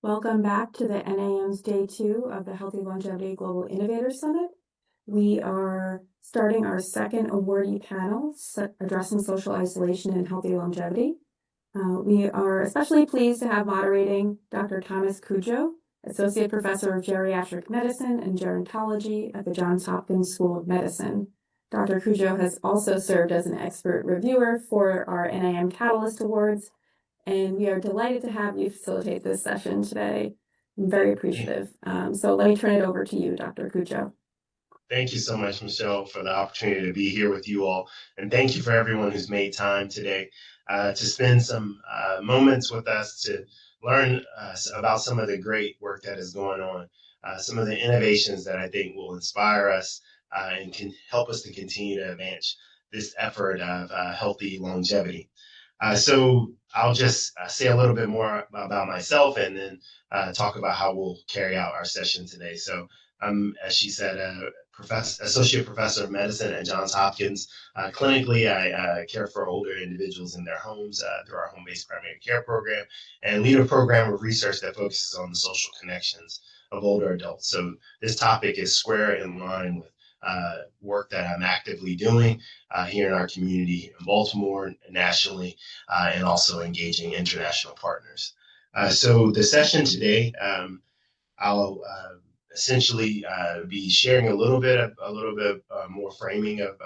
Welcome back to the NAM's Day 2 of the Healthy Longevity Global Innovator Summit. We are starting our second awardee panel, addressing social isolation and healthy longevity. We are especially pleased to have moderating Dr. Thomas Cujo, Associate Professor of Geriatric Medicine and Gerontology at the Johns Hopkins School of Medicine. Dr. Cujo has also served as an expert reviewer for our NAM Catalyst Awards, and we are delighted to have you facilitate this session today. I'm very appreciative. So let me turn it over to you, Dr. Cujo. Thank you so much, Michelle, for the opportunity to be here with you all. And thank you for everyone who's made time today to spend some moments with us to learn about some of the great work that is going on, some of the innovations that I think will inspire us and can help us to continue to advance this effort of healthy longevity. So I'll just say a little bit more about myself and then talk about how we'll carry out our session today. So as she said, associate professor of medicine at Johns Hopkins. Clinically, I care for older individuals in their homes through our home-based primary care program and lead a program of research that focuses on the social connections of older adults. So this topic is square in line with work that I'm actively doing here in our community in Baltimore, nationally, and also engaging international partners. So the session today, I'll essentially be sharing a little bit more framing of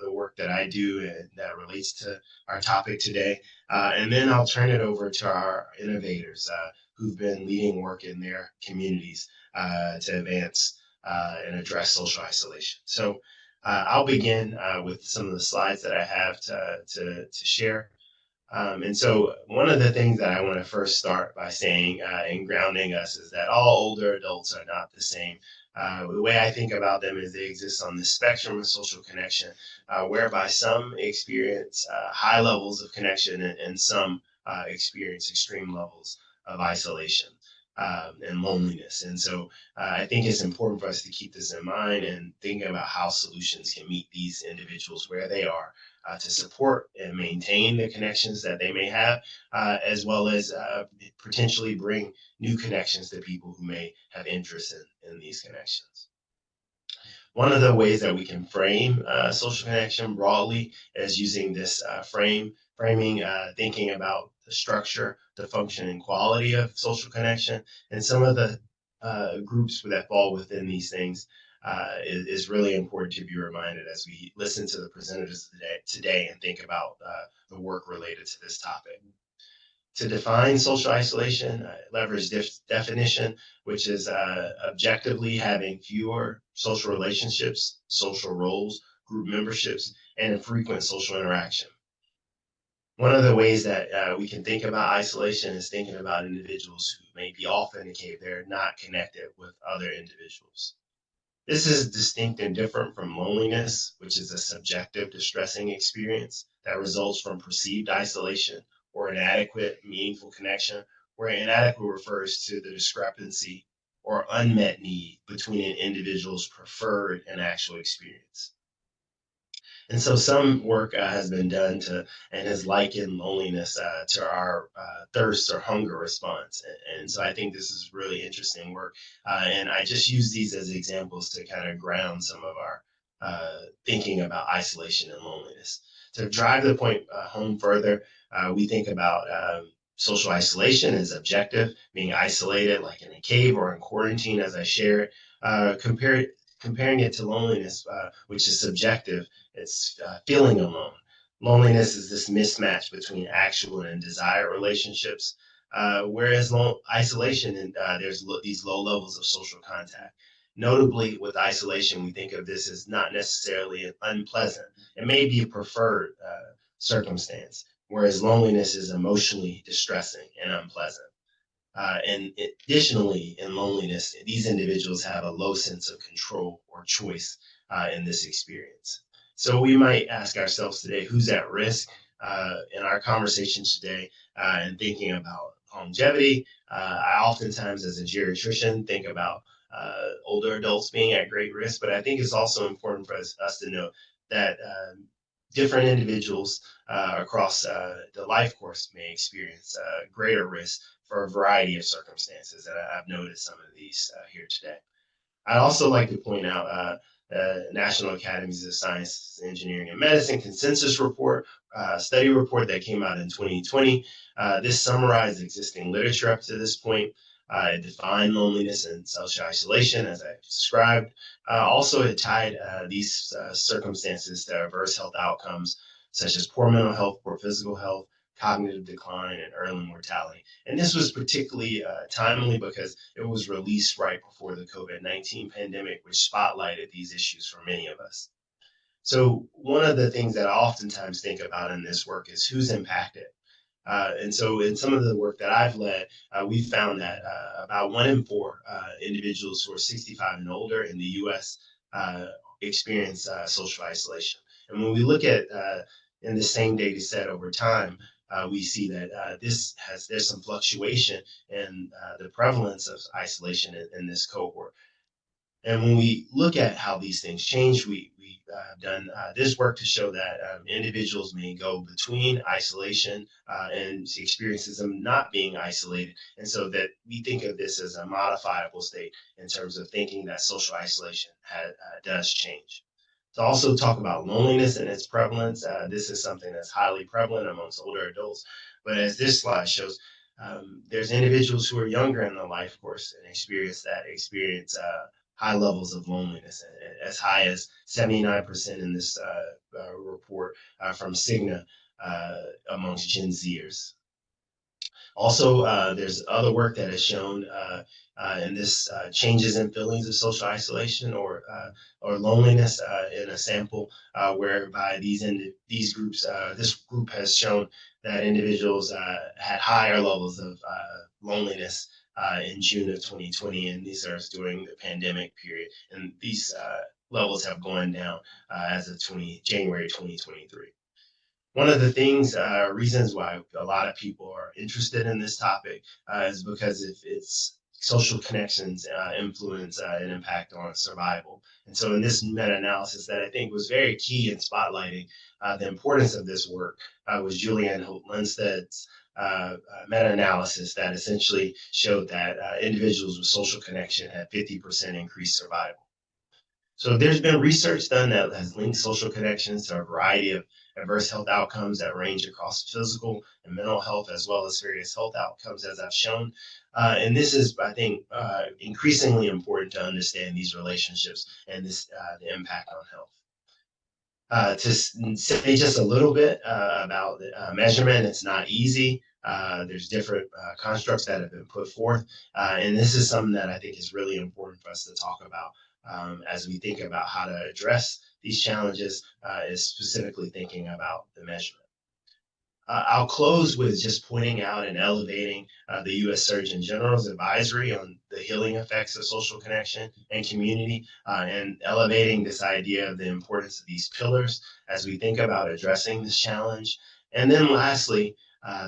the work that I do and that relates to our topic today, and then I'll turn it over to our innovators who've been leading work in their communities to advance and address social isolation. So I'll begin with some of the slides that I have to share. And so one of the things that I want to first start by saying and grounding us is that all older adults are not the same. The way I think about them is they exist on the spectrum of social connection, whereby some experience high levels of connection and some experience extreme levels of isolation and loneliness. And so I think it's important for us to keep this in mind and think about how solutions can meet these individuals where they are to support and maintain the connections that they may have, as well as potentially bring new connections to people who may have interest in these connections. One of the ways that we can frame social connection broadly is using this framing, thinking about the structure, the function, and quality of social connection, and some of the groups that fall within these things is really important to be reminded as we listen to the presenters today and think about the work related to this topic. To define social isolation, leverage definition, which is objectively having fewer social relationships, social roles, group memberships, and infrequent social interaction. One of the ways that we can think about isolation is thinking about individuals who may be off in a cave. They're not connected with other individuals. This is distinct and different from loneliness, which is a subjective, distressing experience that results from perceived isolation or inadequate, meaningful connection, where inadequate refers to the discrepancy or unmet need between an individual's preferred and actual experience. And so some work has been done to and has likened loneliness to our thirst or hunger response. And so I think this is really interesting work. And I just use these as examples to kind of ground some of our thinking about isolation and loneliness. To drive the point home further, we think about social isolation as objective, being isolated like in a cave or in quarantine, as I shared, comparing it to loneliness, which is subjective. It's feeling alone. Loneliness is this mismatch between actual and desired relationships, whereas isolation, and these low levels of social contact. Notably, with isolation, we think of this as not necessarily unpleasant. It may be a preferred circumstance, whereas loneliness is emotionally distressing and unpleasant. And additionally, in loneliness, these individuals have a low sense of control or choice in this experience. So we might ask ourselves today, who's at risk in our conversation today and thinking about longevity. I oftentimes, as a geriatrician, think about older adults being at great risk, but I think it's also important for us to know that different individuals across the life course may experience greater risk for a variety of circumstances. And I've noticed some of these here today. I'd also like to point out National Academies of Sciences, Engineering, and Medicine consensus report, study report that came out in 2020. This summarized existing literature up to this point. It defined loneliness and social isolation, as I described. Also, it tied these circumstances to adverse health outcomes, such as poor mental health, poor physical health, cognitive decline, and early mortality. And this was particularly timely because it was released right before the COVID-19 pandemic, which spotlighted these issues for many of us. So, one of the things that I oftentimes think about in this work is who's impacted. And so, in some of the work that I've led, we found that about 1 in 4 individuals who are 65 and older in the US uh, experience social isolation. And when we look at in the same data set over time, we see that there's some fluctuation in the prevalence of isolation in this cohort. And when we look at how these things change, we have done this work to show that individuals may go between isolation and experiences them not being isolated. And so that we think of this as a modifiable state in terms of thinking that social isolation does change. To also talk about loneliness and its prevalence, this is something that's highly prevalent amongst older adults. But as this slide shows, there's individuals who are younger in their life course and experience high levels of loneliness, as high as 79% in this report from Cigna amongst Gen Zers. Also, there's other work that has shown in this changes in feelings of social isolation or loneliness in a sample whereby these groups, this group has shown that individuals had higher levels of loneliness in June of 2020, and these are during the pandemic period, and these levels have gone down as of January 2023. One of the reasons why a lot of people are interested in this topic is because if its social connections influence and impact on survival. And so in this meta-analysis that I think was very key in spotlighting the importance of this work was Julianne Holt-Lunsted's meta-analysis that essentially showed that individuals with social connection had 50% increased survival. So there's been research done that has linked social connections to a variety of adverse health outcomes that range across physical and mental health, as well as various health outcomes, as I've shown. And this is, I think, increasingly important to understand these relationships and the impact on health. To say just a little bit about measurement, it's not easy. There's different constructs that have been put forth. And this is something that I think is really important for us to talk about as we think about how to address these challenges, is specifically thinking about the measurement. I'll close with just pointing out and elevating the U.S. Surgeon General's advisory on the healing effects of social connection and community, and elevating this idea of the importance of these pillars as we think about addressing this challenge. And then lastly,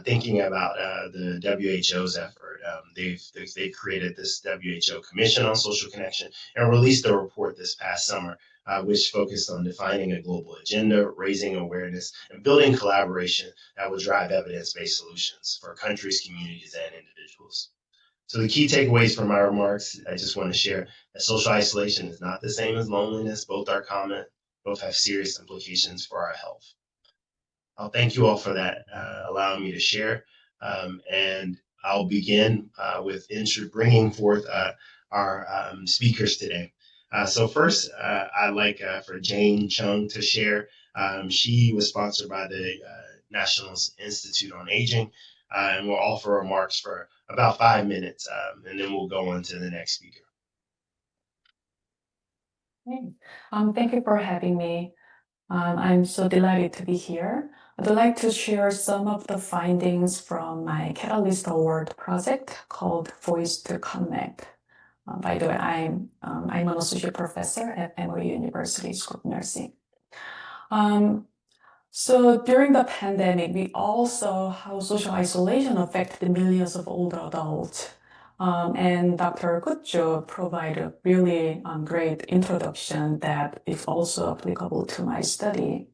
thinking about the WHO's effort. They've created this WHO Commission on Social Connection and released a report this past summer which focused on defining a global agenda, raising awareness, and building collaboration that will drive evidence-based solutions for countries, communities, and individuals. So the key takeaways from my remarks, I just want to share that social isolation is not the same as loneliness. Both are common, both have serious implications for our health. I'll thank you all for that, allowing me to share. And I'll begin with bringing forth our speakers today. So first, I'd like for Jane Chung to share. She was sponsored by the National Institute on Aging, and we'll offer remarks for about 5 minutes, and then we'll go on to the next speaker. Hey. Thank you for having me. I'm so delighted to be here. I'd like to share some of the findings from my Catalyst Award project called Voice to Connect. By the way, I'm an associate professor at Emory University School of Nursing. So during the pandemic, we all saw how social isolation affected millions of older adults. And Dr. Kutjo provided a really great introduction that is also applicable to my study.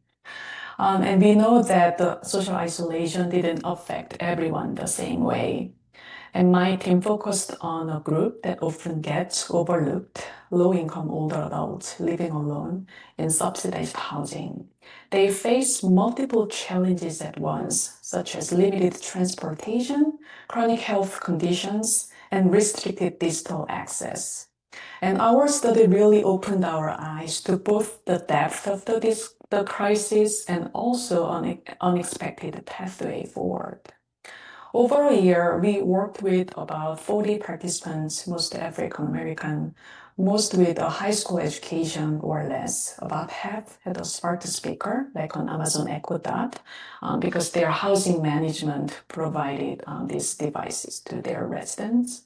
And we know that the social isolation didn't affect everyone the same way. And my team focused on a group that often gets overlooked, low-income older adults living alone in subsidized housing. They face multiple challenges at once, such as limited transportation, chronic health conditions, and restricted digital access. And our study really opened our eyes to both the depth of the crisis and also unexpected pathway forward. Over a year, we worked with about 40 participants, most African American, most with a high school education or less. About half had a smart speaker, like on Amazon Echo Dot, because their housing management provided these devices to their residents.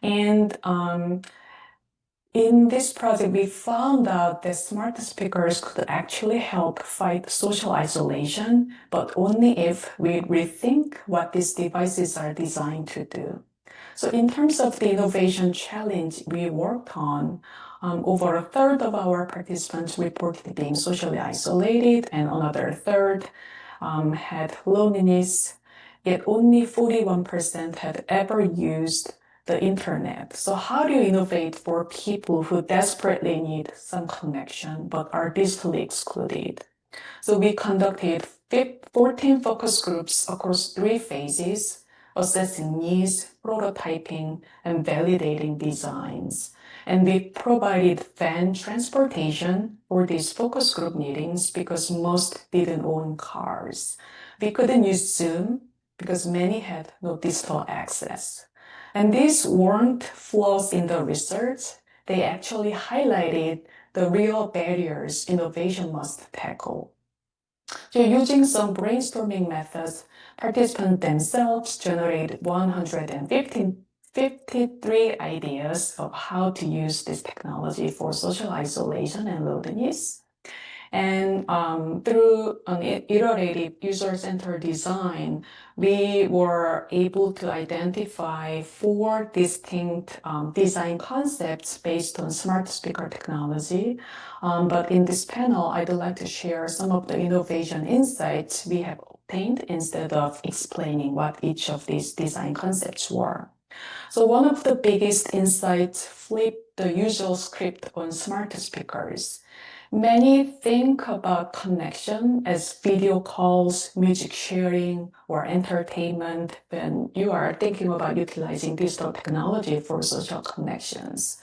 And in this project, we found out that smart speakers could actually help fight social isolation, but only if we rethink what these devices are designed to do. So in terms of the innovation challenge we worked on, over a third of our participants reported being socially isolated, and another third had loneliness, yet only 41% had ever used the internet. So how do you innovate for people who desperately need some connection but are digitally excluded? So we conducted 14 focus groups across 3 phases: assessing needs, prototyping, and validating designs. And we provided van transportation for these focus group meetings because most didn't own cars. We couldn't use Zoom because many had no digital access. And these weren't flaws in the research. They actually highlighted the real barriers innovation must tackle. So using some brainstorming methods, participants themselves generated 153 ideas of how to use this technology for social isolation and loneliness. And through an iterative user-centered design, we were able to identify 4 distinct design concepts based on smart speaker technology. But in this panel, I'd like to share some of the innovation insights we have obtained instead of explaining what each of these design concepts were. So one of the biggest insights flipped the usual script on smart speakers. Many think about connection as video calls, music sharing, or entertainment when you are thinking about utilizing digital technology for social connections.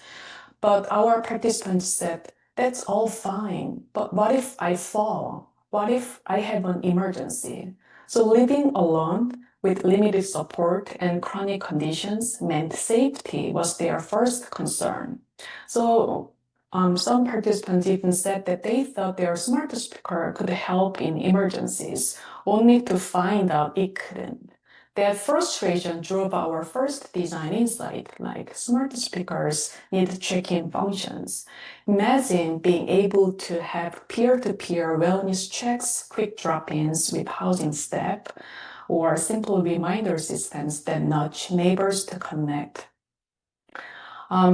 But our participants said, that's all fine, but what if I fall? What if I have an emergency? So living alone with limited support and chronic conditions meant safety was their first concern. So some participants even said that they thought their smart speaker could help in emergencies, only to find out it couldn't. That frustration drove our first design insight, like smart speakers need check-in functions. Imagine being able to have peer-to-peer wellness checks, quick drop-ins with housing staff, or simple reminder systems that nudge neighbors to connect.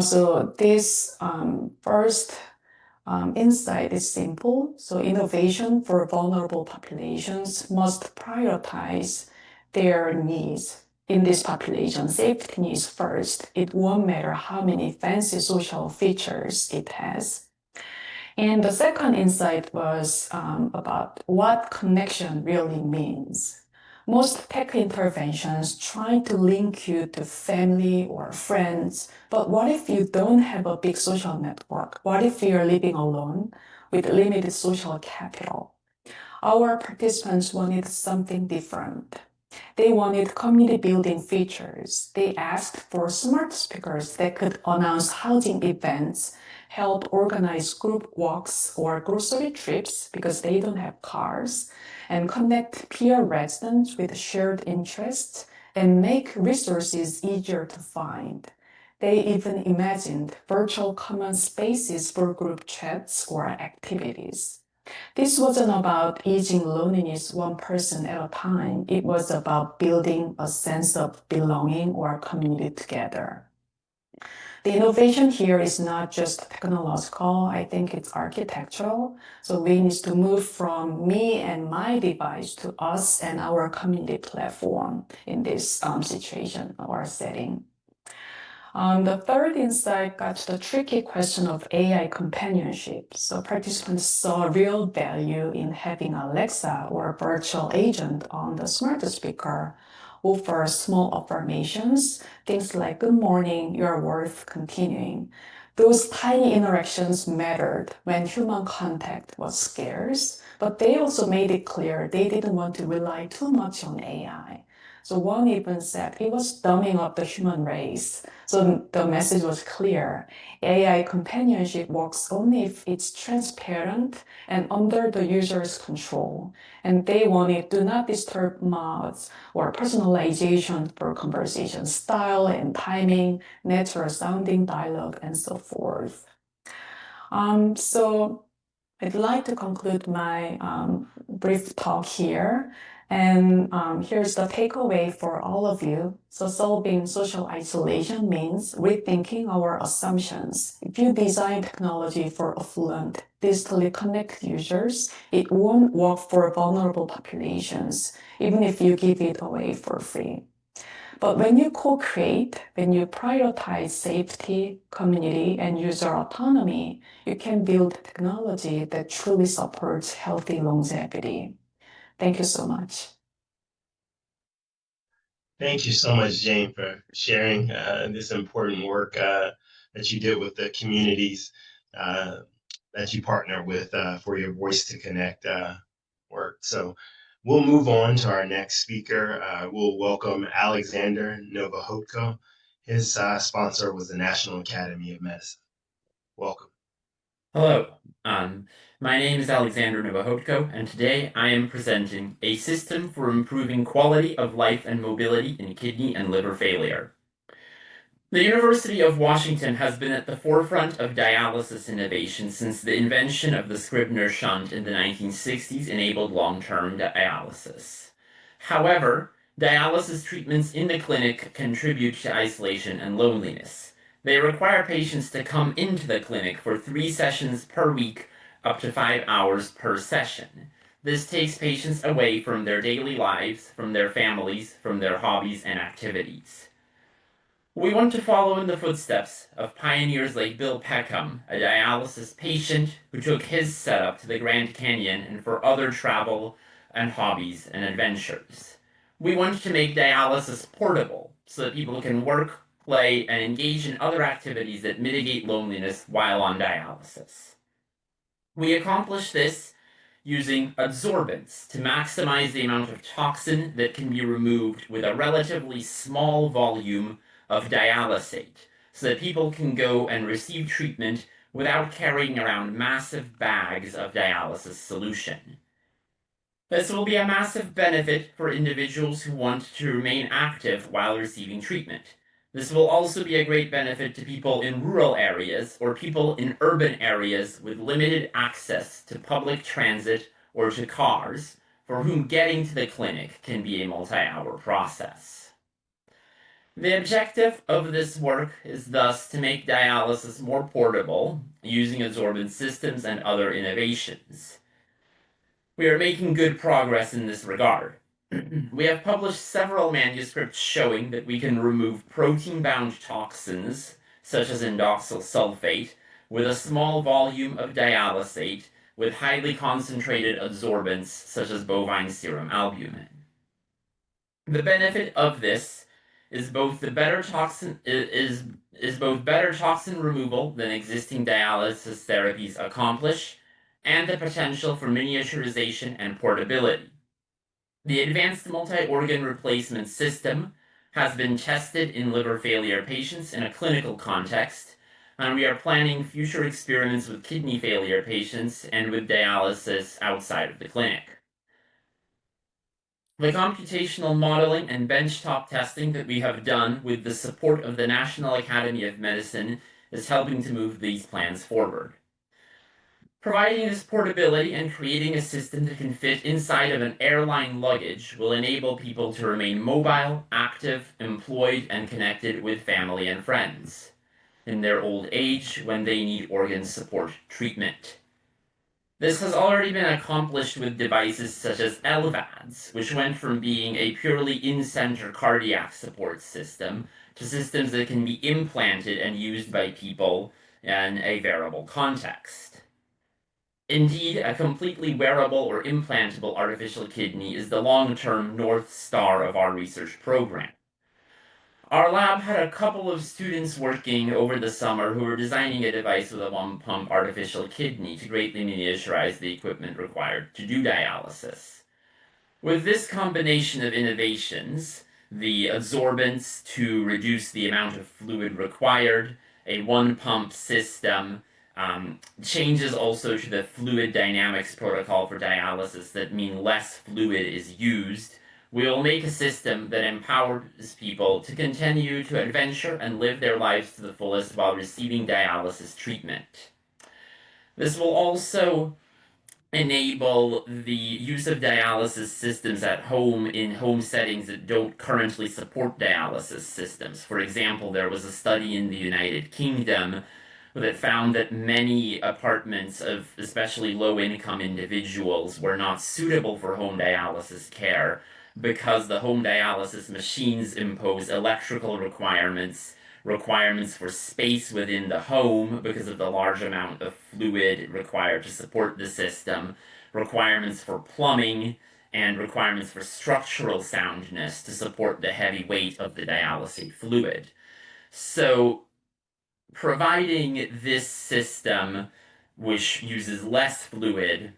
So this first insight is simple. So innovation for vulnerable populations must prioritize their needs. In this population, safety needs first. It won't matter how many fancy social features it has. And the second insight was about what connection really means. Most tech interventions try to link you to family or friends, but what if you don't have a big social network? What if you're living alone with limited social capital? Our participants wanted something different. They wanted community building features. They asked for smart speakers that could announce housing events, help organize group walks or grocery trips because they don't have cars, and connect peer residents with shared interests and make resources easier to find. They even imagined virtual common spaces for group chats or activities. This wasn't about easing loneliness one person at a time. It was about building a sense of belonging or community together. The innovation here is not just technological, I think it's architectural. So we need to move from me and my device to us and our community platform in this situation or setting. The third insight got to the tricky question of AI companionship. So participants saw real value in having Alexa or a virtual agent on the smart speaker offer small affirmations, things like good morning, you're worth continuing. Those tiny interactions mattered when human contact was scarce, but they also made it clear they didn't want to rely too much on AI. So one even said it was dumbing up the human race. So the message was clear. AI companionship works only if it's transparent and under the user's control. And they wanted do not disturb mods or personalization for conversation style and timing, natural sounding dialogue, and so forth. So I'd like to conclude my brief talk here. And here's the takeaway for all of you. So solving social isolation means rethinking our assumptions. If you design technology for affluent, digitally connected users, it won't work for vulnerable populations, even if you give it away for free. But when you co-create, when you prioritize safety, community, and user autonomy, you can build technology that truly supports healthy longevity. Thank you so much. Thank you so much, Jane, for sharing this important work that you did with the communities that you partner with for your Voice to Connect work. So we'll move on to our next speaker. We'll welcome Alexander Novohotko. His sponsor was the National Academy of Medicine. Welcome. Hello, my name is Alexander Novohotko, and today I am presenting a system for improving quality of life and mobility in kidney and liver failure. The University of Washington has been at the forefront of dialysis innovation since the invention of the Scribner shunt in the 1960s enabled long-term dialysis. However, dialysis treatments in the clinic contribute to isolation and loneliness. They require patients to come into the clinic for 3 sessions per week, up to 5 hours per session. This takes patients away from their daily lives, from their families, from their hobbies and activities. We want to follow in the footsteps of pioneers like Bill Peckham, a dialysis patient who took his setup to the Grand Canyon and for other travel and hobbies and adventures. We want to make dialysis portable so that people can work, play, and engage in other activities that mitigate loneliness while on dialysis. We accomplish this using adsorbents to maximize the amount of toxin that can be removed with a relatively small volume of dialysate, so that people can go and receive treatment without carrying around massive bags of dialysis solution. This will be a massive benefit for individuals who want to remain active while receiving treatment. This will also be a great benefit to people in rural areas or people in urban areas with limited access to public transit or to cars, for whom getting to the clinic can be a multi-hour process. The objective of this work is thus to make dialysis more portable, using adsorbent systems and other innovations. We are making good progress in this regard. We have published several manuscripts showing that we can remove protein-bound toxins, such as indoxyl sulfate, with a small volume of dialysate with highly concentrated adsorbents, such as bovine serum albumin. The benefit of this is both better toxin removal than existing dialysis therapies accomplish, and the potential for miniaturization and portability. The advanced multi-organ replacement system has been tested in liver failure patients in a clinical context, and we are planning future experiments with kidney failure patients and with dialysis outside of the clinic. The computational modeling and benchtop testing that we have done with the support of the National Academy of Medicine is helping to move these plans forward. Providing this portability and creating a system that can fit inside of an airline luggage will enable people to remain mobile, active, employed, and connected with family and friends. in their old age when they need organ support treatment. This has already been accomplished with devices such as LVADs, which went from being a purely in-center cardiac support system to systems that can be implanted and used by people in a wearable context. Indeed, a completely wearable or implantable artificial kidney is the long-term North Star of our research program. Our lab had a couple of students working over the summer who were designing a device with a one-pump artificial kidney to greatly miniaturize the equipment required to do dialysis. With this combination of innovations, the adsorbents to reduce the amount of fluid required, a one-pump system, changes also to the fluid dynamics protocol for dialysis that mean less fluid is used, we will make a system that empowers people to continue to adventure and live their lives to the fullest while receiving dialysis treatment. This will also enable the use of dialysis systems at home in home settings that don't currently support dialysis systems. For example, there was a study in the United Kingdom that found that many apartments of especially low-income individuals were not suitable for home dialysis care because the home dialysis machines impose electrical requirements for space within the home because of the large amount of fluid required to support the system, requirements for plumbing, and requirements for structural soundness to support the heavy weight of the dialysate fluid. So, providing this system, which uses less fluid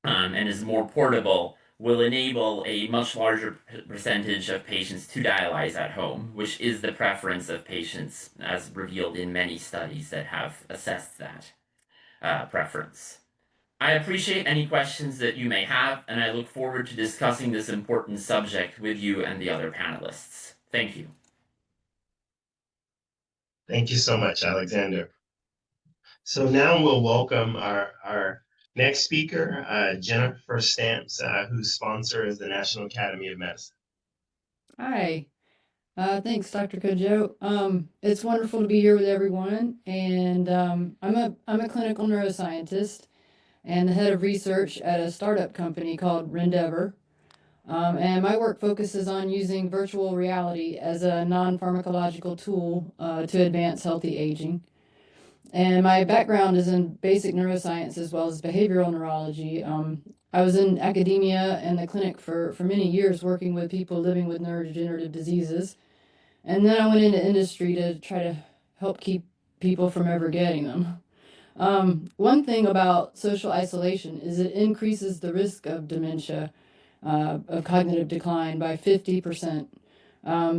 and is more portable, will enable a much larger percentage of patients to dialyze at home, which is the preference of patients, as revealed in many studies that have assessed that preference. I appreciate any questions that you may have, and I look forward to discussing this important subject with you and the other panelists. Thank you. Thank you so much, Alexander. So now we'll welcome our next speaker, Jennifer Stamps, whose sponsor is the National Academy of Medicine. Hi. Thanks, Dr. Kojo. It's wonderful to be here with everyone, and I'm a clinical neuroscientist and the head of research at a startup company called Rendeavor. And my work focuses on using virtual reality as a non-pharmacological tool to advance healthy aging. And my background is in basic neuroscience as well as behavioral neurology. I was in academia and the clinic for many years working with people living with neurodegenerative diseases. And then I went into industry to try to help keep people from ever getting them. One thing about social isolation is it increases the risk of dementia, of cognitive decline by 50%.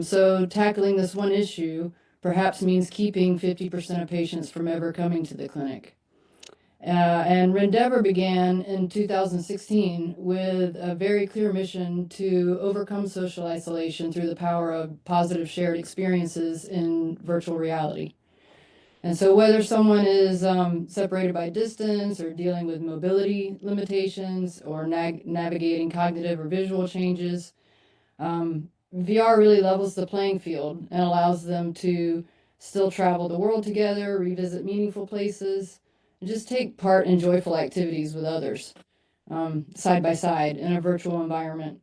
So tackling this one issue perhaps means keeping 50% of patients from ever coming to the clinic. And Rendeavor began in 2016 with a very clear mission to overcome social isolation through the power of positive shared experiences in virtual reality. And so whether someone is separated by distance or dealing with mobility limitations or navigating cognitive or visual changes, VR really levels the playing field and allows them to still travel the world together, revisit meaningful places, and just take part in joyful activities with others, side by side in a virtual environment.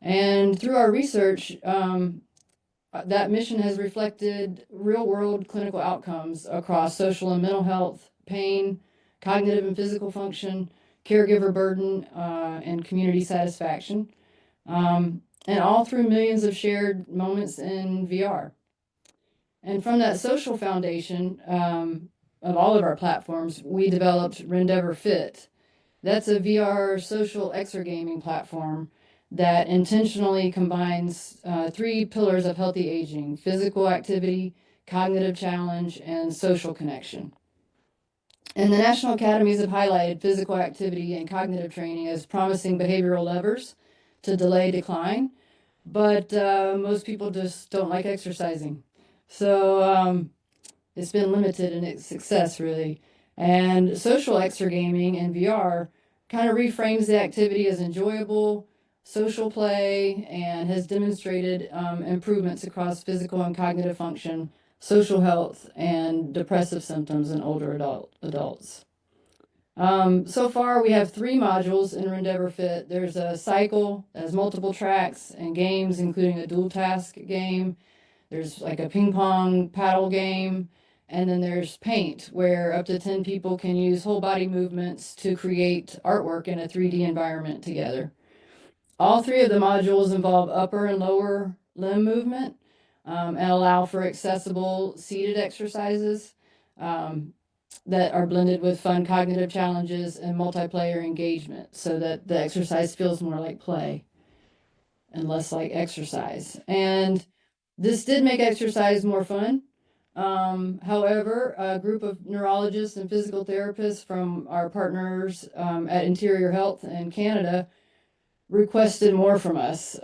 And through our research, that mission has reflected real-world clinical outcomes across social and mental health, pain, cognitive and physical function, caregiver burden, and community satisfaction, and all through millions of shared moments in VR. And from that social foundation of all of our platforms, we developed Rendeavor Fit. That's a VR social exergaming platform that intentionally combines 3 pillars of healthy aging: physical activity, cognitive challenge, and social connection. And the National Academies have highlighted physical activity and cognitive training as promising behavioral levers to delay decline, but most people just don't like exercising. So it's been limited in its success, really. And social exergaming in VR kind of reframes the activity as enjoyable, social play, and has demonstrated improvements across physical and cognitive function, social health, and depressive symptoms in older adults. So far, we have 3 modules in Rendeavor Fit. There's a cycle that has multiple tracks and games, including a dual task game. There's like a ping pong paddle game. And then there's paint, where up to 10 people can use whole body movements to create artwork in a 3D environment together. All 3 of the modules involve upper and lower limb movement and allow for accessible seated exercises that are blended with fun cognitive challenges and multiplayer engagement, so that the exercise feels more like play and less like exercise. And this did make exercise more fun. However, a group of neurologists and physical therapists from our partners at Interior Health in Canada requested more from us.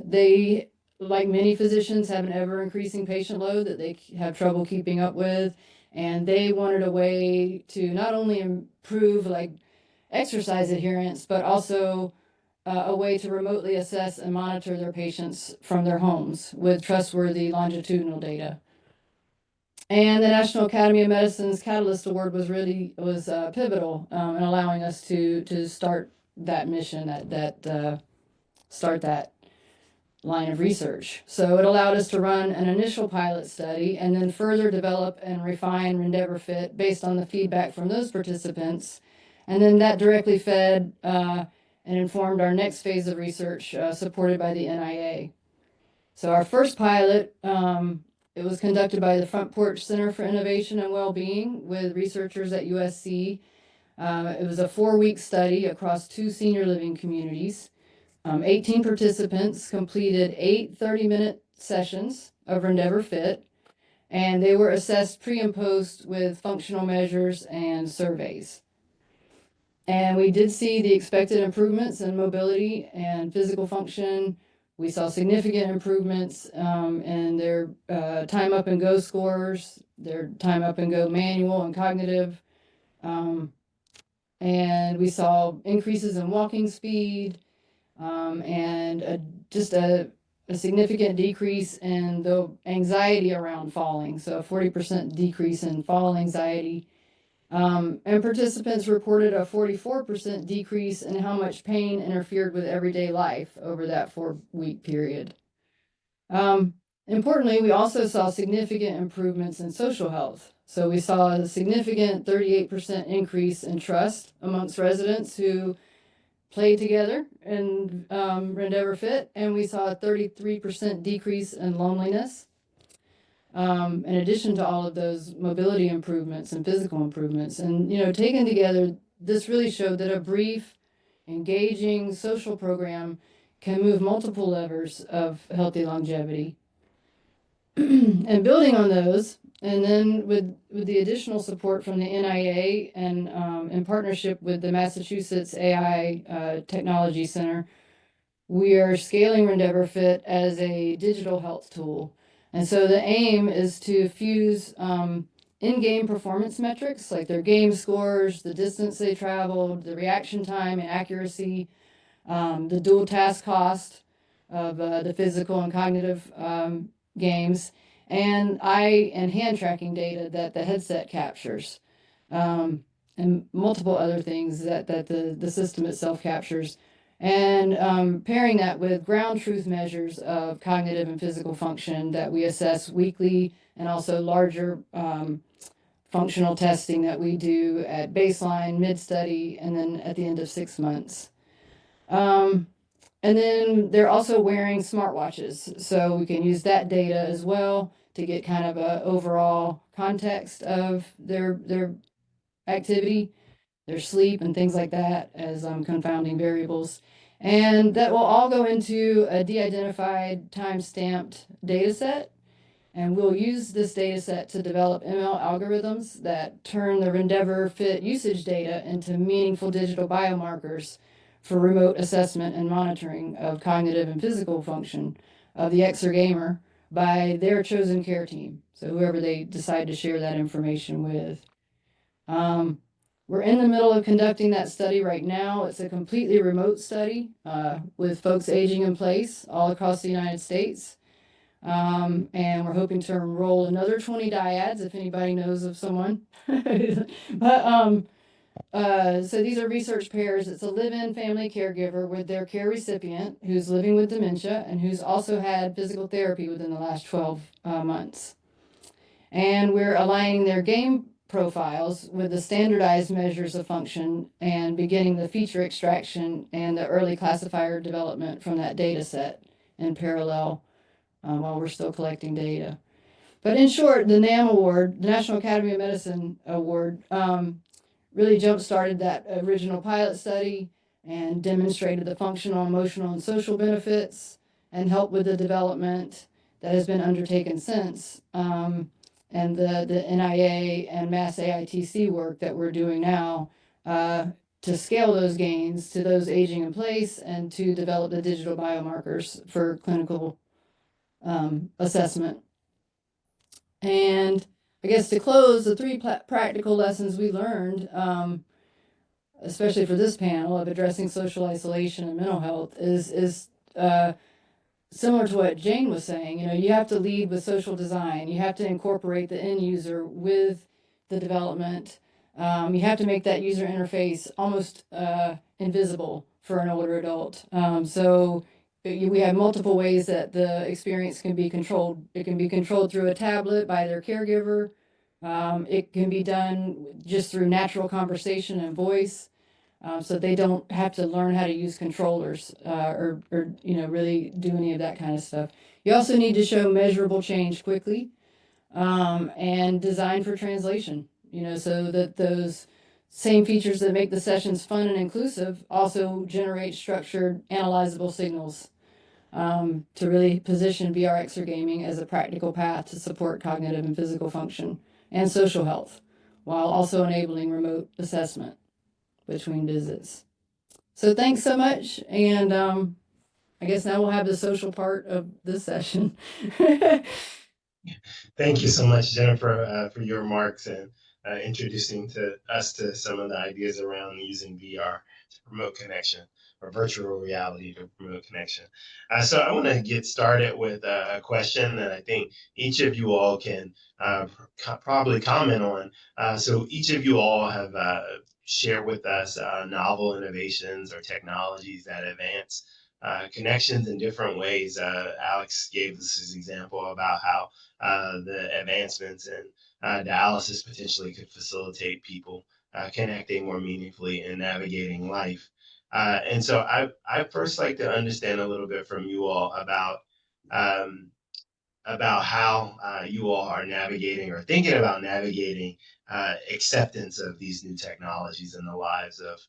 They, like many physicians, have an ever-increasing patient load that they have trouble keeping up with, and they wanted a way to not only improve like exercise adherence, but also a way to remotely assess and monitor their patients from their homes with trustworthy longitudinal data. And the National Academy of Medicine's Catalyst Award was pivotal in allowing us to start that mission, start that line of research. So it allowed us to run an initial pilot study and then further develop and refine Rendeavor Fit based on the feedback from those participants. And then that directly fed and informed our next phase of research supported by the NIA. So our first pilot, it was conducted by the Front Porch Center for Innovation and Wellbeing with researchers at USC. It was a 4-week study across 2 senior living communities. 18 participants completed 8 30-minute sessions of Rendeavor Fit, and they were assessed pre and post with functional measures and surveys. And we did see the expected improvements in mobility and physical function. We saw significant improvements in their time up and go scores, their time up and go manual and cognitive. And we saw increases in walking speed and just a significant decrease in the anxiety around falling. So a 40% decrease in fall anxiety. And participants reported a 44% decrease in how much pain interfered with everyday life over that 4-week period. Importantly, we also saw significant improvements in social health. So we saw a significant 38% increase in trust amongst residents who play together in Rendeavor Fit, and we saw a 33% decrease in loneliness. In addition to all of those mobility improvements and physical improvements. And, taken together, this really showed that a brief, engaging social program can move multiple levers of healthy longevity. And building on those, and then with the additional support from the NIA and in partnership with the Massachusetts AI Technology Center, we are scaling Rendeavor Fit as a digital health tool. And so the aim is to fuse in-game performance metrics, like their game scores, the distance they traveled, the reaction time and accuracy, the dual task cost of the physical and cognitive games, and eye and hand tracking data that the headset captures, and multiple other things that the system itself captures. And pairing that with ground truth measures of cognitive and physical function that we assess weekly, and also larger functional testing that we do at baseline, mid-study, and then at the end of 6 months. And then they're also wearing smartwatches, so we can use that data as well to get kind of a overall context of their activity, their sleep, and things like that as confounding variables. And that will all go into a de-identified, time-stamped data set. And we'll use this data set to develop ML algorithms that turn the Rendeavor Fit usage data into meaningful digital biomarkers for remote assessment and monitoring of cognitive and physical function of the exergamer by their chosen care team. So whoever they decide to share that information with. We're in the middle of conducting that study right now. It's a completely remote study with folks aging in place all across the United States. And we're hoping to enroll another 20 dyads if anybody knows of someone. But so these are research pairs. It's a live-in family caregiver with their care recipient who's living with dementia and who's also had physical therapy within the last 12 months. And we're aligning their game profiles with the standardized measures of function and beginning the feature extraction and the early classifier development from that data set in parallel while we're still collecting data. But in short, the NAM Award, the National Academy of Medicine Award, really jump-started that original pilot study and demonstrated the functional, emotional, and social benefits and helped with the development that has been undertaken since. And the NIA and Mass AITC work that we're doing now to scale those gains to those aging in place and to develop the digital biomarkers for clinical assessment. And I guess to close, the three practical lessons we learned, especially for this panel of addressing social isolation and mental health, is similar to what Jane was saying. You know, you have to lead with social design. You have to incorporate the end user with the development. You have to make that user interface almost invisible for an older adult. So we have multiple ways that the experience can be controlled. It can be controlled through a tablet by their caregiver. It can be done just through natural conversation and voice. So they don't have to learn how to use controllers or really do any of that kind of stuff. You also need to show measurable change quickly and design for translation, so that those same features that make the sessions fun and inclusive also generate structured, analyzable signals to really position VR exergaming as a practical path to support cognitive and physical function and social health, while also enabling remote assessment between visits. So thanks so much, and I guess now we'll have the social part of this session. Thank you so much, Jennifer, for your remarks and introducing us to some of the ideas around using VR to promote connection or virtual reality to promote connection. So I want to get started with a question that I think each of you all can probably comment on. So each of you all have shared with us novel innovations or technologies that advance connections in different ways. Alex gave us his example about how the advancements in dialysis potentially could facilitate people connecting more meaningfully and navigating life. And so I first like to understand a little bit from you all um, about how you all are navigating or thinking about navigating acceptance of these new technologies in the lives of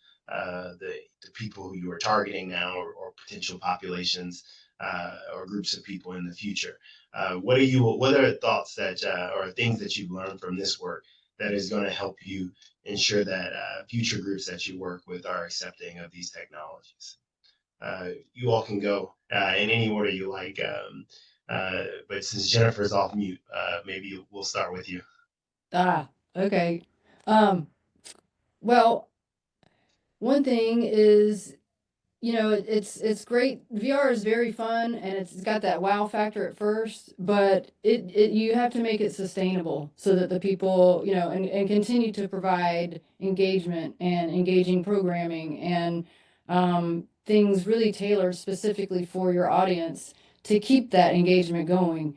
the people who you are targeting now or potential populations or groups of people in the future. What are thoughts that or things that you've learned from this work that is going to help you ensure that future groups that you work with are accepting of these technologies? You all can go in any order you like. But since Jennifer's off mute, maybe we'll start with you. Okay. Well, one thing is, it's great. VR is very fun and it's got that wow factor at first, but you have to make it sustainable so that the people, and continue to provide engagement and engaging programming and things really tailored specifically for your audience to keep that engagement going.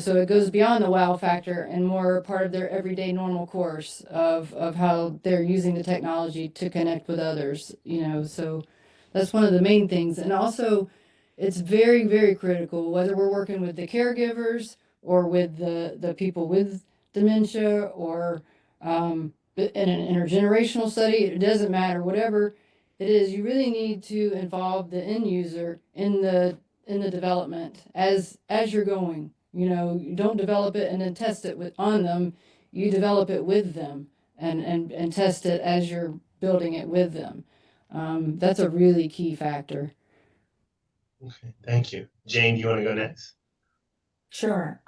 So it goes beyond the wow factor and more part of their everyday normal course of how they're using the technology to connect with others, so that's one of the main things. And also, it's very, very critical, whether we're working with the caregivers or with the people with dementia or in an intergenerational study, it doesn't matter, whatever it is, you really need to involve the end user in the development as you're going. You don't develop it and then test it on them. You develop it with them and test it as you're building it with them. That's a really key factor. Okay, thank you. Jane, do you want to go next? Sure.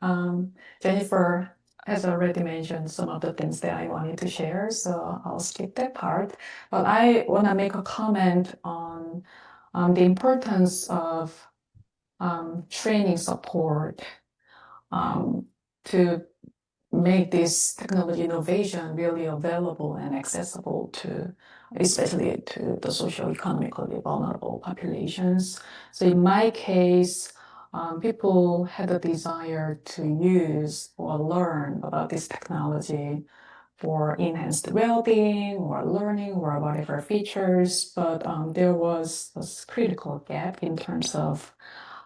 Jennifer has already mentioned some of the things that I wanted to share, so I'll skip that part. But I want to make a comment on the importance of training support to make this technology innovation really available and accessible to, especially to the socio-economically vulnerable populations. So in my case, people had a desire to use or learn about this technology for enhanced well-being or learning or whatever features, but there was this critical gap in terms of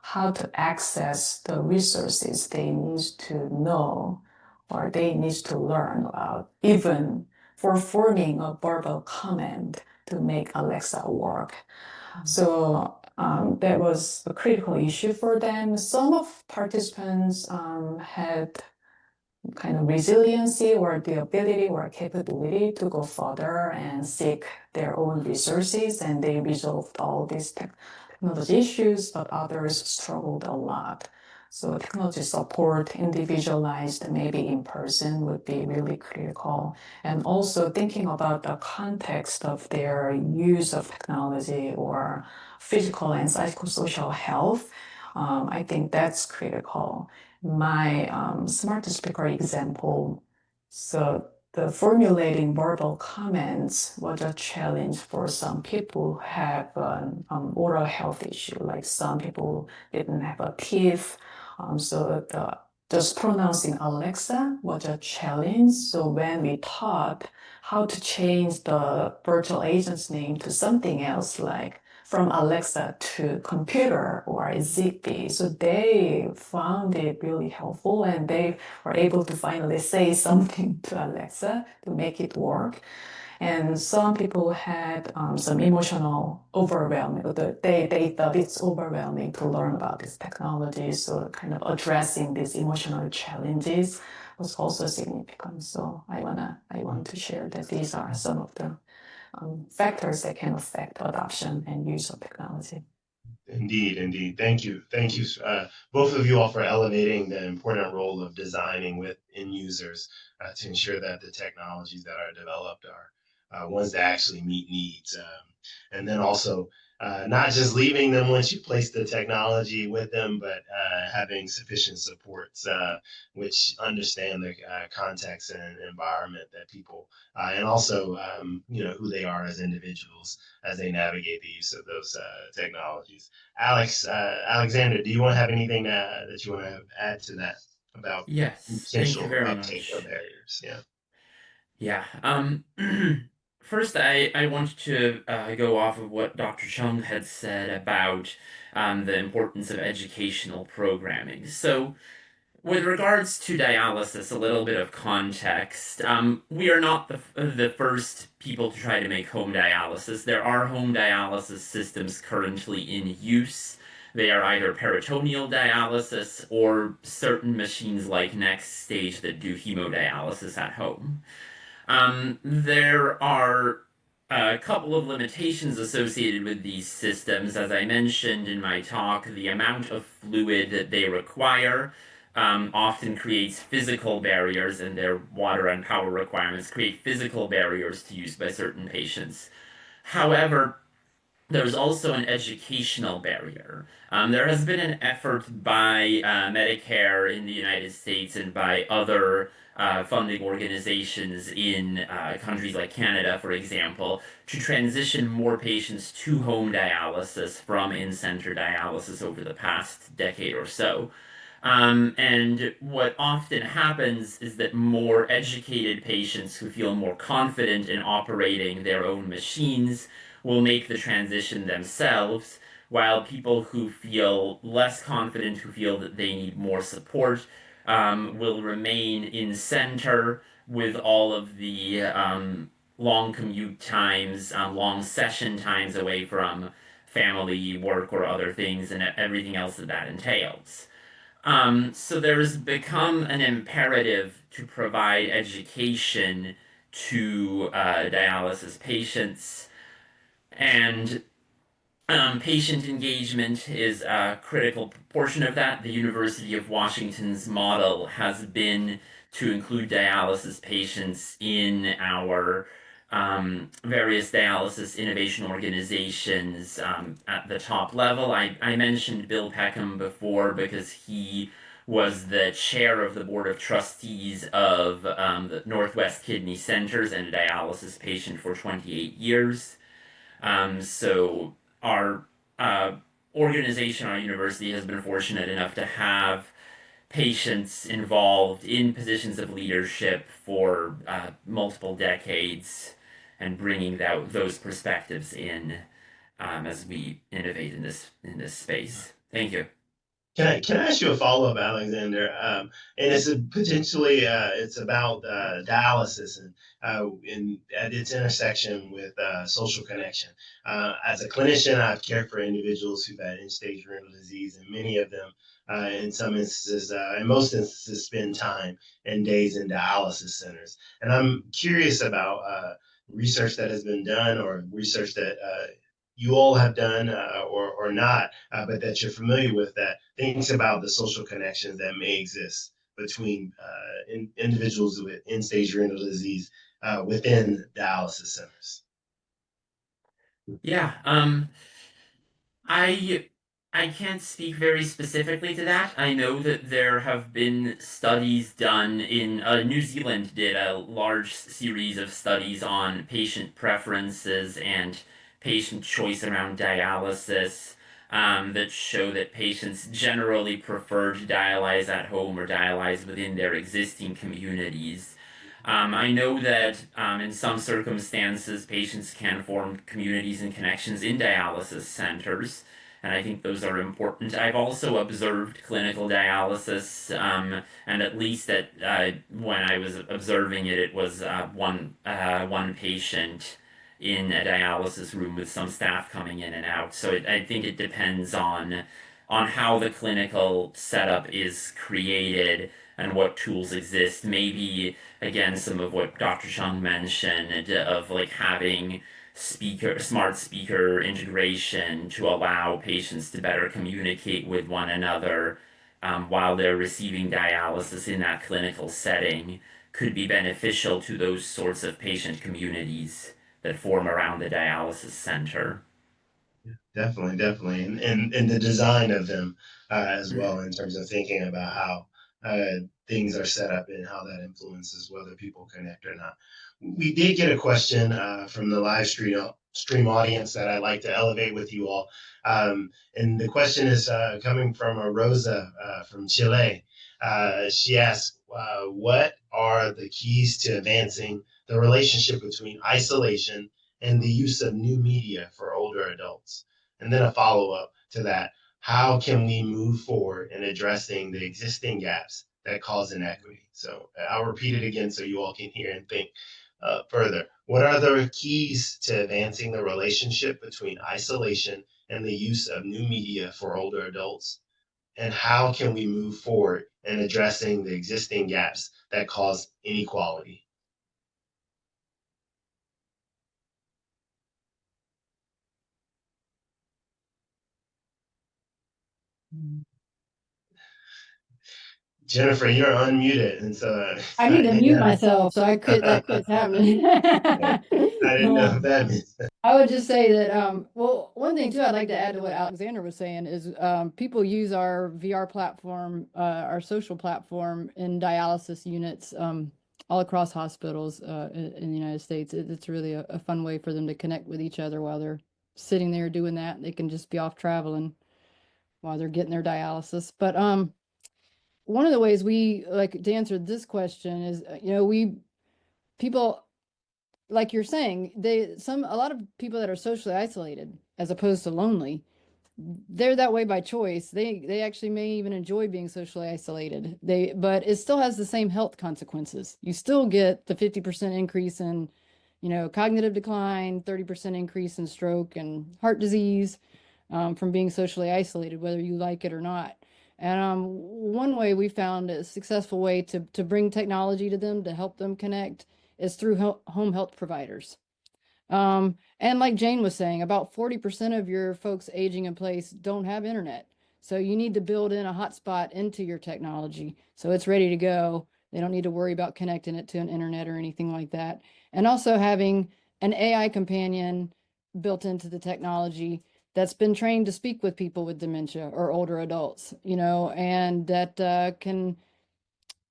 how to access the resources they need to know or they need to learn about, even for forming a verbal command to make Alexa work. So that was a critical issue for them. Some of participants had kind of resiliency or the ability or capability to go further and seek their own resources, and they resolved all these technology issues, but others struggled a lot. So technology support, individualized, maybe in person, would be really critical. And also thinking about the context of their use of technology or physical and psychosocial health, I think that's critical. My smart speaker example, so the formulating verbal comments was a challenge for some people who have an oral health issue, like some people didn't have a teeth. So just pronouncing Alexa was a challenge. So when we taught how to change the virtual agent's name to something else, like from Alexa to computer or Zigbee. So they found it really helpful and they were able to finally say something to Alexa to make it work. And some people had some emotional overwhelming. They thought it's overwhelming to learn about this technology. So kind of addressing these emotional challenges was also significant. So I want to share that these are some of the factors that can affect adoption and use of technology. Indeed, indeed. Thank you. Thank you, both of you all, for elevating the important role of designing with end users to ensure that the technologies that are developed are ones that actually meet needs. And then also, not just leaving them once you place the technology with them, but having sufficient supports which understand the context and environment that people, and also, who they are as individuals as they navigate the use of those technologies. Alexander, do you want to have anything that you want to add to that about Yes, thank you potential very uptake of much. barriers? Yeah. Yeah. First, I want to go off of what Dr. Chung had said about the importance of educational programming. So, with regards to dialysis, a little bit of context. We are not the first people to try to make home dialysis. There are home dialysis systems currently in use. They are either peritoneal dialysis or certain machines like Next Stage that do hemodialysis at home. There are a couple of limitations associated with these systems. As I mentioned in my talk, the amount of fluid that they require often creates physical barriers, and their water and power requirements create physical barriers to use by certain patients. However, there's also an educational barrier. There has been an effort by Medicare in the United States and by other funding organizations in countries like Canada, for example, to transition more patients to home dialysis from in center dialysis over the past decade or so. And what often happens is that more educated patients who feel more confident in operating their own machines will make the transition themselves, while people who feel less confident, who feel that they need more support, will remain in center with all of the long commute times, long session times away from family, work, or other things, and everything else that that entails. So there's become an imperative to provide education to dialysis patients, and patient engagement is a critical portion of that. The University of Washington's model has been to include dialysis patients in our various dialysis innovation organizations at the top level. I mentioned Bill Peckham before because he was the chair of the board of trustees of the Northwest Kidney Centers and a dialysis patient for 28 years. So our uh, organization, our university, has been fortunate enough to have patients involved in positions of leadership for multiple decades and bringing those perspectives in as we innovate in this space. Thank you. Can I ask you a follow up, Alexander? And it's potentially it's about dialysis and at its intersection with social connection. As a clinician, I've cared for individuals who've had end stage renal disease, and many of them, in some instances, in most instances, spend time and days in dialysis centers. And I'm curious about research that has been done or research that you all have done or not, but that you're familiar with that thinks about the social connections that may exist between individuals with end-stage renal disease within dialysis centers. Yeah. I I can't speak very specifically to that. I know that there have been studies done in New Zealand did a large series of studies on patient preferences and patient choice around dialysis that show that patients generally prefer to dialyze at home or dialyze within their existing communities. I know that in some circumstances, patients can form communities and connections in dialysis centers, and I think those are important. I've also observed clinical dialysis, and at least when I was observing it, it was one patient in a dialysis room with some staff coming in and out. So I think it depends on how the clinical setup is created and what tools exist. Maybe again some of what Dr. Chung mentioned of like having smart speaker integration to allow patients to better communicate with one another while they're receiving dialysis in that clinical setting could be beneficial to those sorts of patient communities that form around the dialysis center. Definitely, and the design of them as well in terms of thinking about how things are set up and how that influences whether people connect or not. We did get a question from the live stream audience that I'd like to elevate with you all, and the question is coming from a Rosa from Chile. She asks, "What are the keys to advancing the relationship between isolation and the use of new media for older adults?" And then a follow up to that, how can we move forward in addressing the existing gaps that cause inequity? So I'll repeat it again so you all can hear and think further. What are the keys to advancing the relationship between isolation and the use of new media for older adults? And how can we move forward in addressing the existing gaps that cause inequality? Jennifer, you're unmuted, and so I need to mute myself, so that quits happening. I didn't know if that means. I would just say that, well, one thing too, I'd like to add to what Alexander was saying is people use our VR platform, our social platform in dialysis units all across hospitals in the United States. It's really a fun way for them to connect with each other while they're sitting there doing that. They can just be off traveling while they're getting their dialysis. But one of the ways we like to answer this question is, people, like you're saying, a lot of people that are socially isolated as opposed to lonely, they're that way by choice. They actually may even enjoy being socially isolated. But it still has the same health consequences. You still get the 50% increase in, cognitive decline, 30% increase in stroke and heart disease from being socially isolated, whether you like it or not. And one way we found a successful way to bring technology to them to help them connect is through home health providers. And like Jane was saying, about 40% of your folks aging in place don't have internet. So you need to build in a hotspot into your technology so it's ready to go. They don't need to worry about connecting it to an internet or anything like that. And also having an AI companion built into the technology that's been trained to speak with people with dementia or older adults, and that can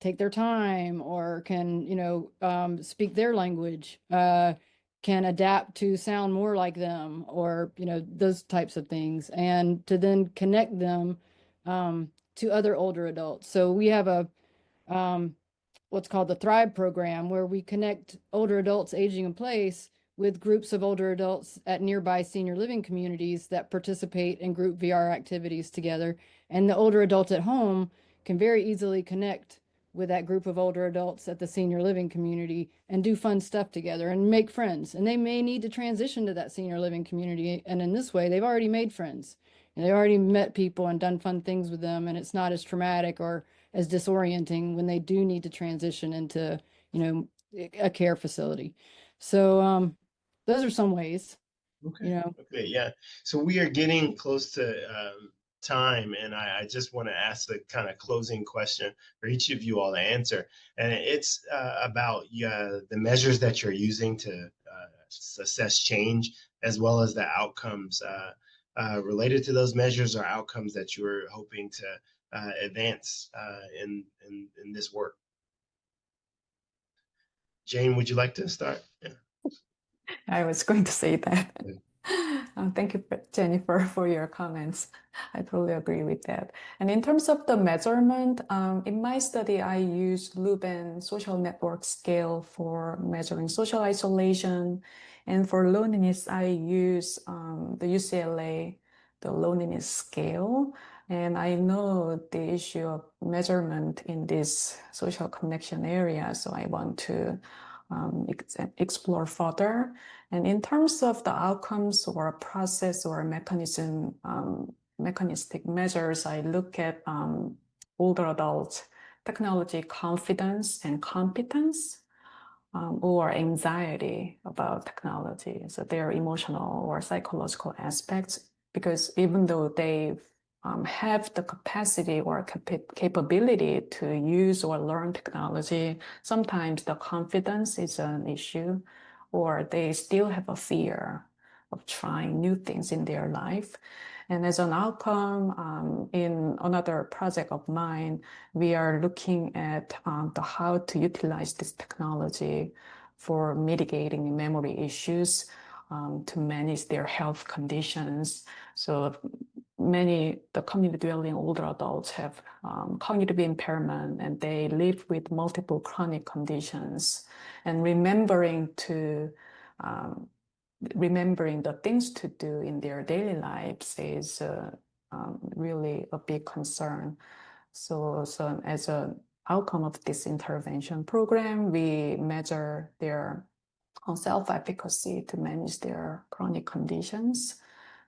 take their time or can, speak their language, can adapt to sound more like them or, those types of things, and to then connect them to other older adults. So we have a what's called the Thrive program, where we connect older adults aging in place with groups of older adults at nearby senior living communities that participate in group VR activities together. And the older adults at home can very easily connect with that group of older adults at the senior living community and do fun stuff together and make friends. And they may need to transition to that senior living community. And in this way, they've already made friends and they've already met people and done fun things with them. And it's not as traumatic or as disorienting when they do need to transition into, a care facility. So those are some ways, Okay. Okay. Yeah. So we are getting close to time, and I just want to ask the kind of closing question for each of you all to answer, and it's about the measures that you're using to assess change, as well as the outcomes related to those measures or outcomes that you're hoping to advance in this work. Jane, would you like to start? Yeah. I was going to say that. Thank you, Jennifer, for your comments. I totally agree with that. And in terms of the measurement, in my study, I used Leuven social network scale for measuring social isolation. And for loneliness, I use the UCLA, the loneliness scale. And I know the issue of measurement in this social connection area, so I want to explore further. And in terms of the outcomes or process or mechanistic measures, I look at older adults' technology confidence and competence, or anxiety about technology. So their emotional or psychological aspects, because even though they have the capacity or capability to use or learn technology, sometimes the confidence is an issue, or they still have a fear of trying new things in their life. And as an outcome, in another project of mine, we are looking at the how to utilize this technology for mitigating memory issues, to manage their health conditions. So the community dwelling older adults have cognitive impairment, and they live with multiple chronic conditions. And remembering the things to do in their daily lives is really a big concern. So as an outcome of this intervention program, we measure their self-efficacy to manage their chronic conditions,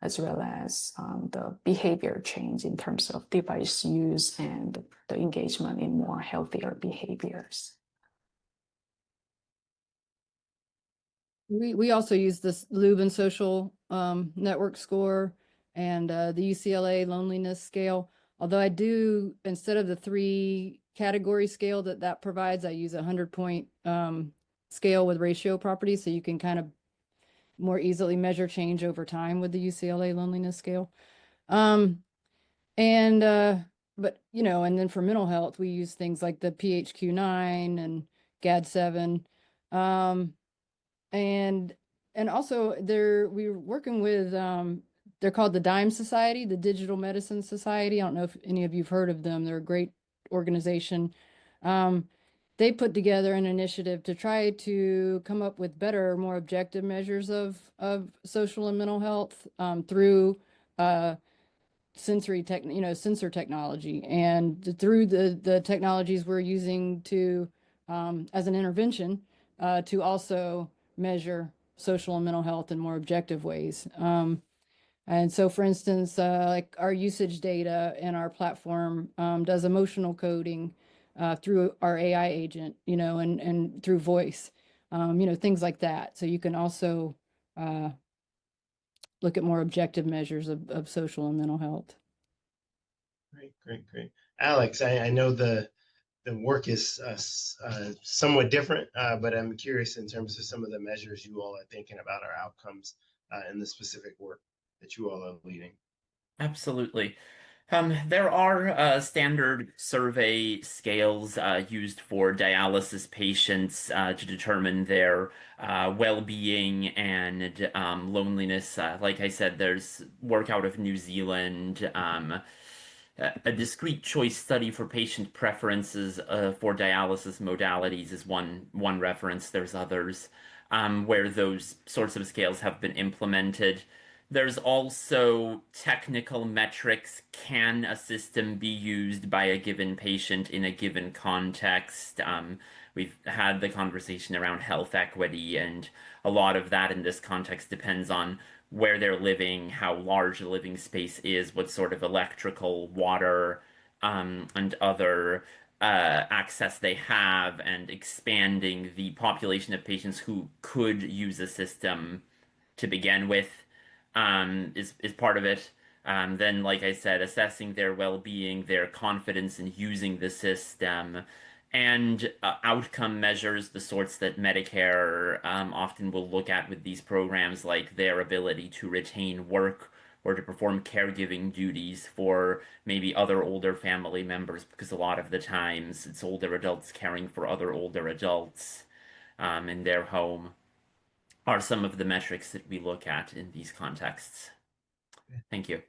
as well as the behavior change in terms of device use and the engagement in more healthier behaviors. We also use this Leuven social network score and the UCLA loneliness scale. Although I do, instead of the 3 category scale that provides, I use a 100-point scale with ratio properties, so you can kind of more easily measure change over time with the UCLA loneliness scale. But and then for mental health, we use things like the PHQ-9 and GAD-7. And also we were working with they're called the DIME Society, the Digital Medicine Society. I don't know if any of you've heard of them. They're a great organization. They put together an initiative to try to come up with better, more objective measures of social and mental health through sensor technology, and through the technologies we're using to as an intervention to also measure social and mental health in more objective ways. And so, for instance, like our usage data in our platform does emotional coding through our AI agent, and through voice, things like that. So you can also look at more objective measures of social and mental health. Great. Alex, I know the work is somewhat different, but I'm curious in terms of some of the measures you all are thinking about or outcomes in the specific work. that you all are leading? Absolutely. There are standard survey scales used for dialysis patients to determine their well-being and loneliness. Like I said, there's work out of New Zealand. A discrete choice study for patient preferences for dialysis modalities is one reference. There's others where those sorts of scales have been implemented. There's also technical metrics. Can a system be used by a given patient in a given context? We've had the conversation around health equity, and a lot of that in this context depends on where they're living, how large the living space is, what sort of electrical, water, and other access they have, and expanding the population of patients who could use a system to begin with is part of it. Then, like I said, assessing their well-being, their confidence in using the system, and outcome measures, the sorts that Medicare often will look at with these programs, like their ability to retain work or to perform caregiving duties for maybe other older family members, because a lot of the times it's older adults caring for other older adults in their home, are some of the metrics that we look at in these contexts. Thank you.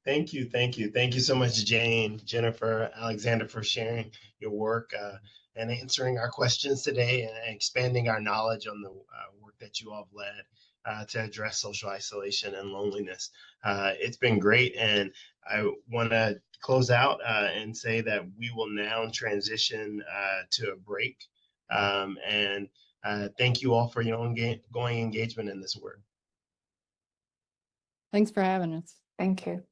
Thank you, thank you, thank you so much, Jane, Jennifer, Alexander, for sharing your work and answering our questions today and expanding our knowledge on the work that you all have led to address social isolation and loneliness. It's been great, and I want to close out and say that we will now transition to a break. And thank you all for your ongoing engagement in this work. Thanks for having us. Thank you.